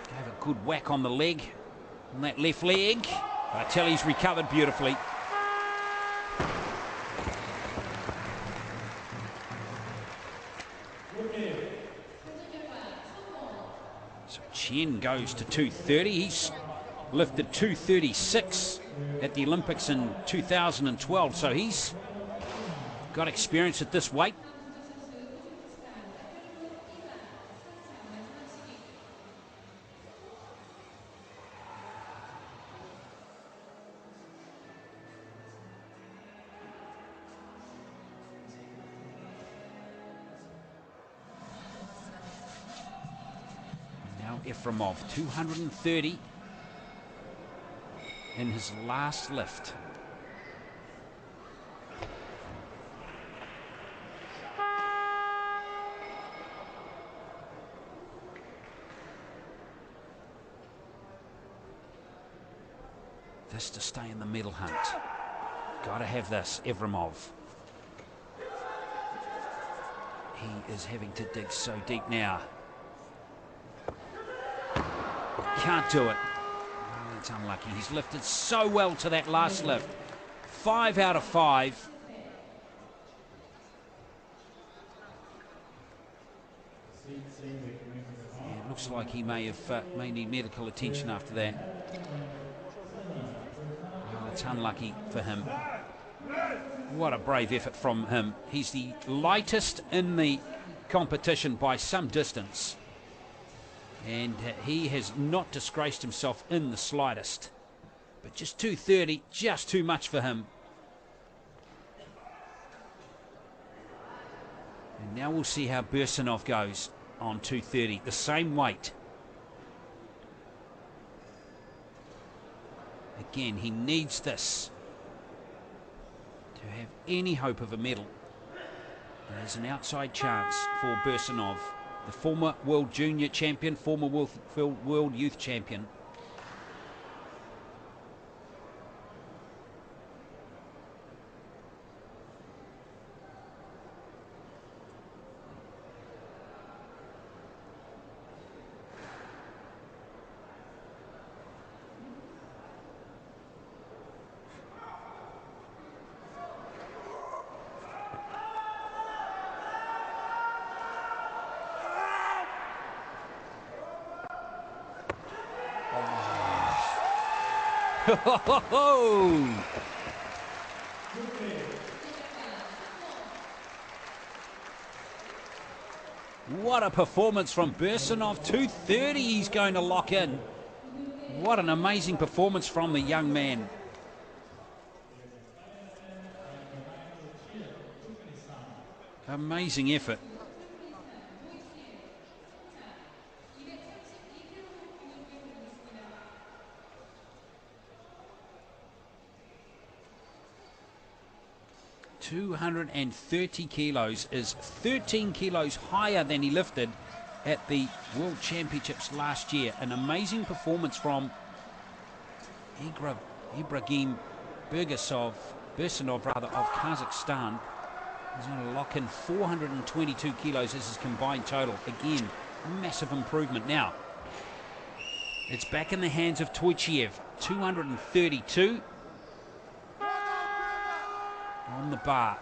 Gave a good whack on the leg, on that left leg. I tell he's recovered beautifully. So Chen goes to 230. He's lifted 236 at the Olympics in 2012, so he's got experience at this weight. Now Efremov, 230 in his last lift. This to stay in the medal hunt. Got to have this, Efremov. He is having to dig so deep now. Can't do it. Oh, that's unlucky. He's lifted so well to that last lift. 5 out of 5. Yeah, it looks like he may need medical attention after that. It's unlucky for him. What a brave effort from him. He's the lightest in the competition by some distance. And he has not disgraced himself in the slightest. But just 230, just too much for him. And now we'll see how Bursanov goes on 230, the same weight. Again, he needs this to have any hope of a medal. There's an outside chance for Bursanov, the former World Junior Champion, former World Youth Champion. What a performance from Bursanov. 230 he's going to lock in. What an amazing performance from the young man. Amazing effort. .230 kilos is 13 kilos higher than he lifted at the World Championships last year. An amazing performance from Ibrahim Bursanov of Kazakhstan. He's going to lock in 422 kilos as his combined total. Again, massive improvement. Now, it's back in the hands of Toychiev. 232 on the bar.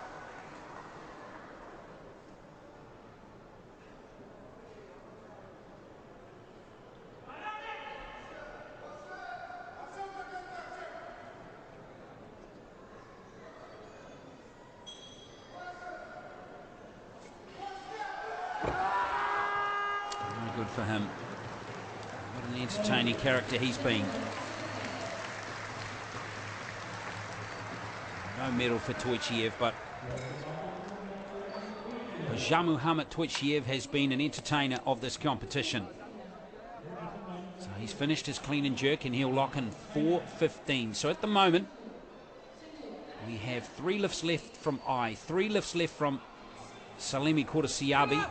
Good for him. What an entertaining character he's been. No medal for Toychiev, but Jean-Mohamed Toychiev has been an entertainer of this competition. So he's finished his clean and jerk and he'll lock in 415. So at the moment, we have 3 lifts left from I, 3 lifts left from Salimi Kursiabi,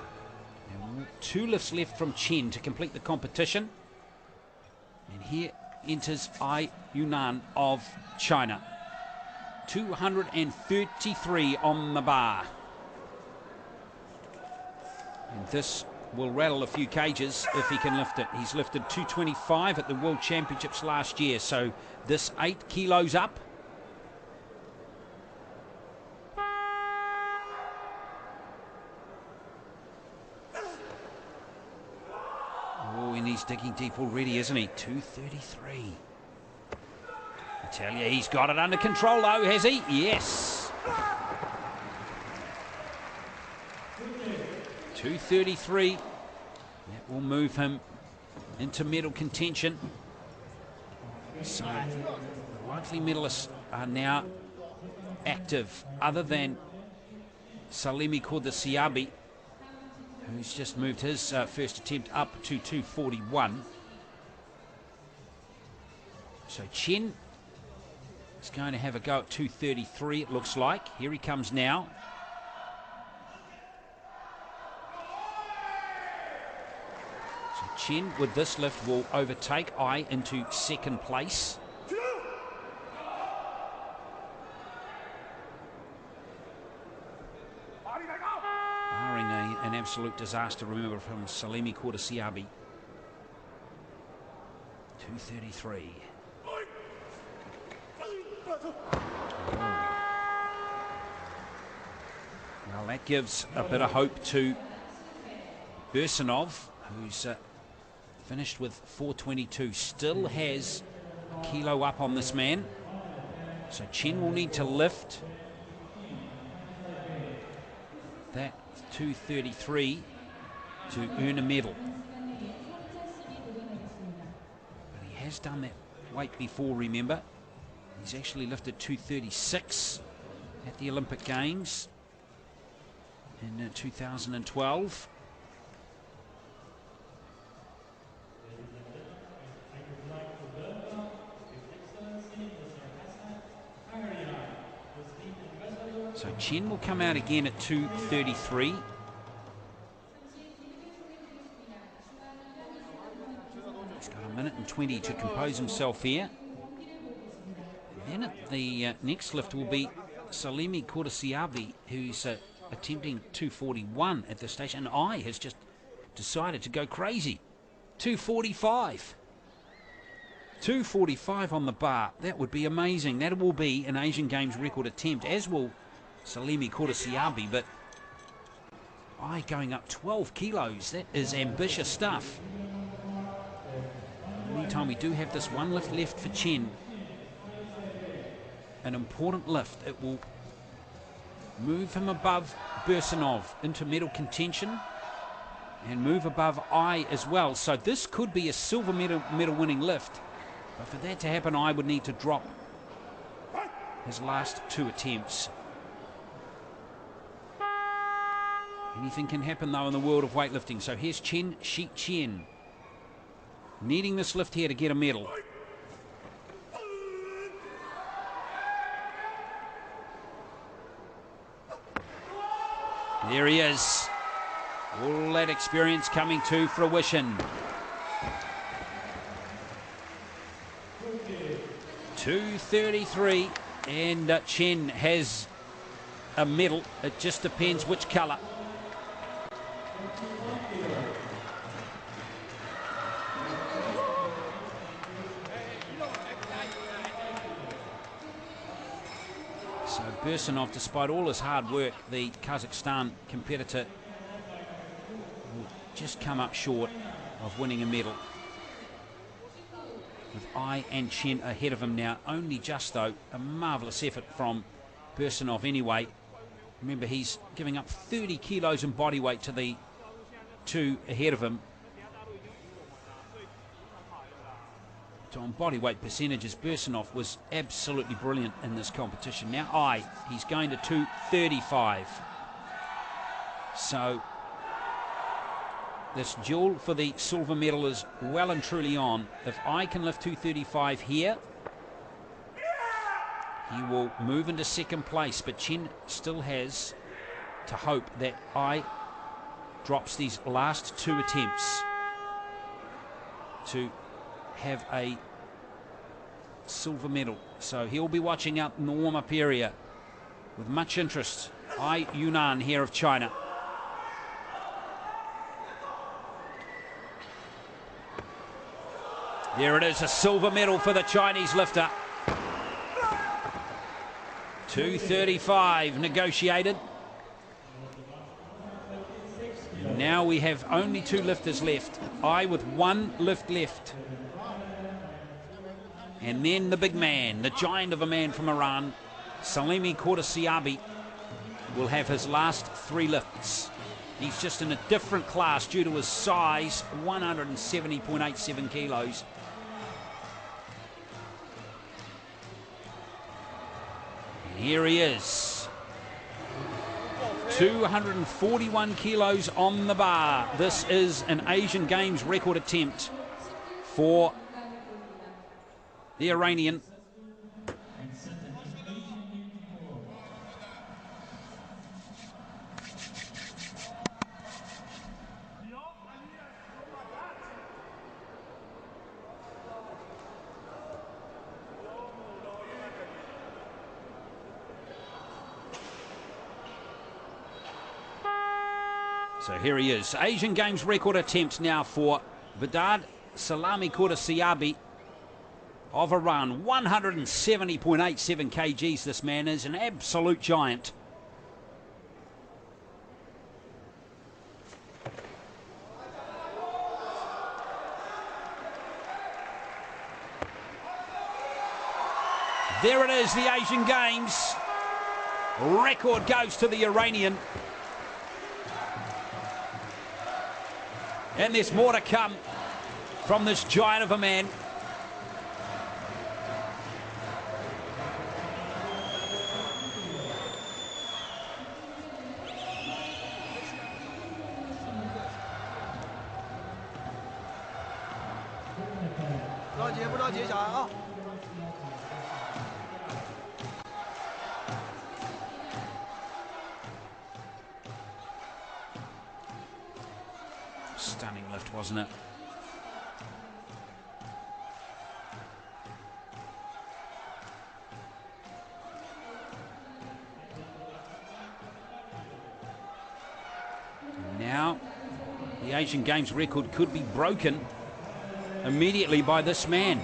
and 2 lifts left from Chen to complete the competition. And here enters Ai Yunan of China. 233 on the bar. And this will rattle a few cages if he can lift it. He's lifted 225 at the World Championships last year, so this 8 kilos up. Oh, and he's digging deep already, isn't he? 233. I tell you, he's got it under control though, has he? Yes. 233. That will move him into medal contention. So the likely medalists are now active, other than Salimi Kursiabi, who's just moved his first attempt up to 241. So Chen is going to have a go at 233, it looks like. Here he comes now. So Chen, with this lift, will overtake Ai into second place. Barring an absolute disaster, remember, from Salimi Kursiabi. 233. Well, that gives a bit of hope to Bursanov, who's finished with 422. Still has a kilo up on this man. So Chen will need to lift that 233 to earn a medal. has done that weight before, remember. He's actually lifted 236 at the Olympic Games in 2012. So Chen will come out again at 233. He's got a minute and 20 to compose himself here. And then at the next lift will be Salimi Kordasiabi, who's attempting 241 at this stage, and I has just decided to go crazy. 245. 245 on the bar. That would be amazing. That will be an Asian Games record attempt, as will Salimi Kordasiabi, but I going up 12 kilos. That is ambitious stuff. In the meantime, we do have this one lift left for Chen. An important lift. It will move him above Bursanov into medal contention and move above I as well. So this could be a silver medal winning lift. But for that to happen, I would need to drop his last two attempts. Anything can happen, though, in the world of weightlifting. So here's Chen Shi Chen, needing this lift here to get a medal. There he is. All that experience coming to fruition. 233, and Chen has a medal. It just depends which colour. So Bursanov, despite all his hard work, the Kazakhstan competitor, will just come up short of winning a medal. With I and Chen ahead of him now. Only just, though, a marvellous effort from Bursanov anyway. Remember, he's giving up 30 kilos in body weight to the two ahead of him. So on body weight percentages, Bursanov was absolutely brilliant in this competition. Now he's going to 235. So this duel for the silver medal is well and truly on. If I can lift 235 here, he will move into second place, but Chen still has to hope that I drops these last two attempts to have a silver medal. So he'll be watching out in the warm-up area with much interest. Ai Yunnan here of China. There it is, a silver medal for the Chinese lifter. 235 negotiated. Now we have only two lifters left. I with one lift left. And then the big man, the giant of a man from Iran, Salimi Kordasiabi, will have his last three lifts. He's just in a different class due to his size, 170.87 kilos. And here he is. 241 kilos on the bar. This is an Asian Games record attempt for the Iranian. So here he is. Asian Games record attempt now for Vedad Salami Kordasiabi of Iran. 170.87 kgs. This man is an absolute giant. There it is, the Asian Games. Record goes to the Iranian. And there's more to come from this giant of a man. Stunning lift, wasn't it? Now, the Asian Games record could be broken immediately by this man.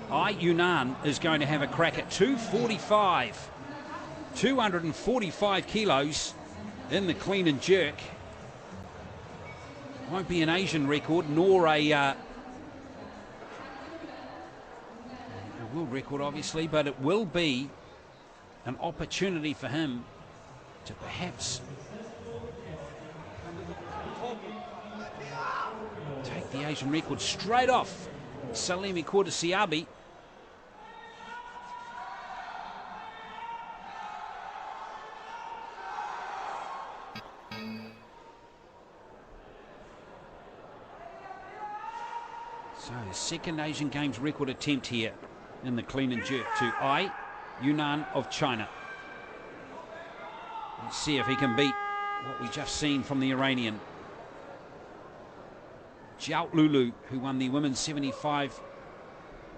Yunan is going to have a crack at 245. 245 kilos in the clean and jerk. Won't be an Asian record, nor a world record, obviously, but it will be an opportunity for him to perhaps take the Asian record straight off Salimi Kordasiabi. So the second Asian Games record attempt here in the clean and jerk to Yunan of China. Let's see if he can beat what we just seen from the Iranian. Jiao Lulu, who won the women's 75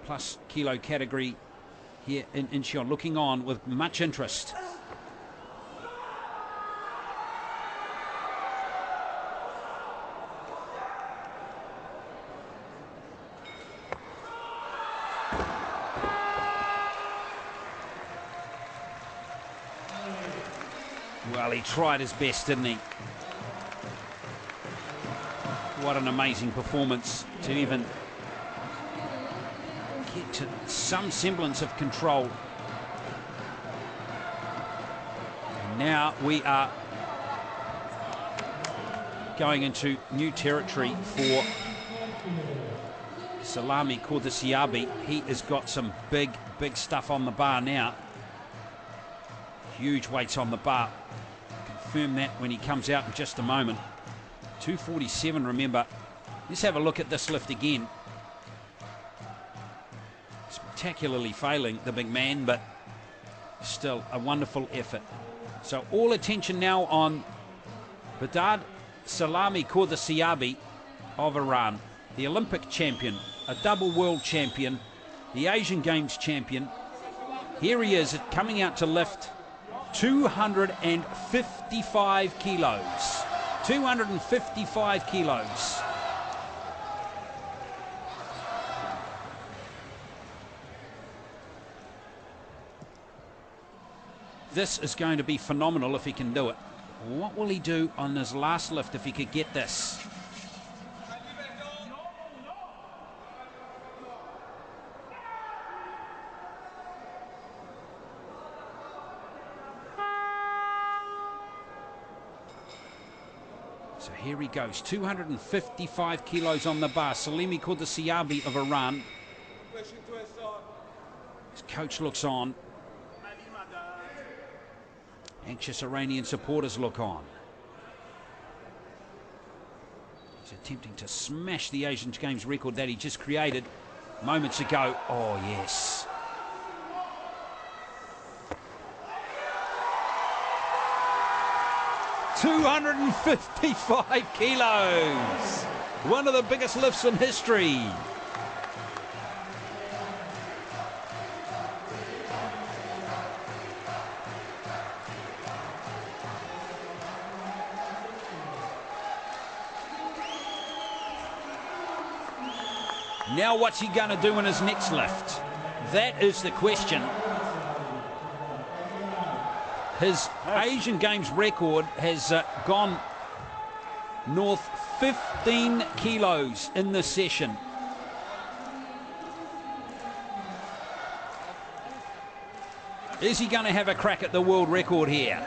plus kilo category here in Incheon, looking on with much interest. Well, he tried his best, didn't he? What an amazing performance to even get to some semblance of control. And now we are going into new territory for Salami Kordasiabi. He has got some big stuff on the bar now. Huge weights on the bar. Confirm that when he comes out in just a moment. 247, remember. Let's have a look at this lift again. Spectacularly failing, the big man, but still a wonderful effort. So all attention now on Badad Salami Kordasiabi of Iran, the Olympic champion, a double world champion, the Asian Games champion. Here he is coming out to lift 255 kilos. 255 kilos. This is going to be phenomenal if he can do it. What will he do on his last lift if he could get this? So here he goes, 255 kilos on the bar. Salimi Kordasiabi of Iran. His coach looks on. Anxious Iranian supporters look on. He's attempting to smash the Asian Games record that he just created moments ago. Oh, yes. $255 kilos. One of the biggest lifts in history. Now what's he going to do in his next lift? That is the question. His Asian Games record has gone north 15 kilos in this session. Is he going to have a crack at the world record here?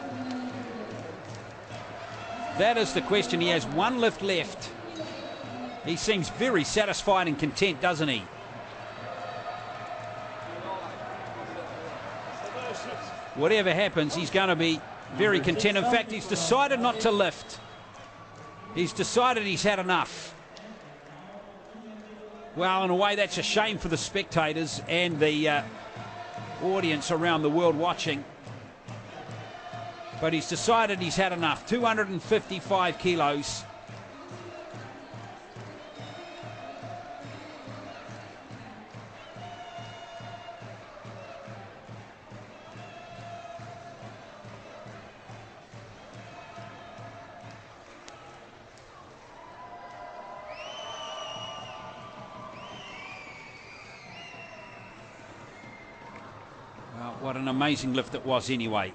That is the question. He has one lift left. He seems very satisfied and content, doesn't he? Whatever happens, he's going to be very content. In fact, he's decided not to lift. He's decided he's had enough. Well, in a way, that's a shame for the spectators and the audience around the world watching. But he's decided he's had enough. 255 kilos. Well, what an amazing lift it was anyway.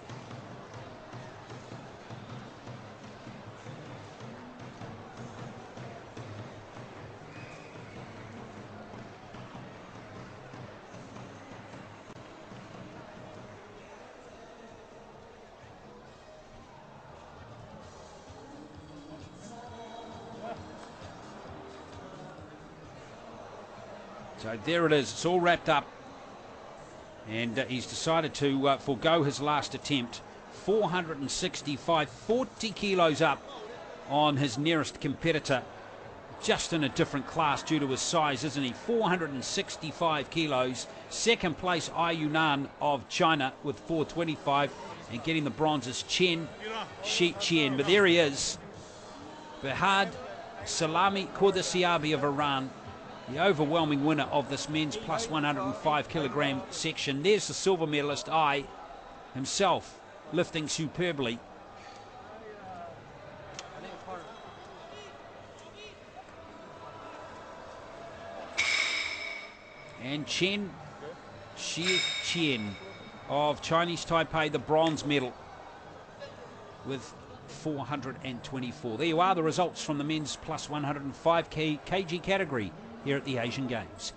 So there it is, it's all wrapped up, and he's decided to forego his last attempt. 465, 40 kilos up on his nearest competitor, just in a different class due to his size, isn't he? 465 kilos. Second place, Ai Yunnan of China with 425, and getting the bronze is Chen Shi Chen. But there he is, Behad Salami Kordasiabi of Iran, the overwhelming winner of this men's plus 105 kilogram section. There's the silver medalist, Ai himself, lifting superbly. And Chen Shi Chen of Chinese Taipei, the bronze medal with 424. There you are, the results from the men's plus 105 kg category here at the Asian Games.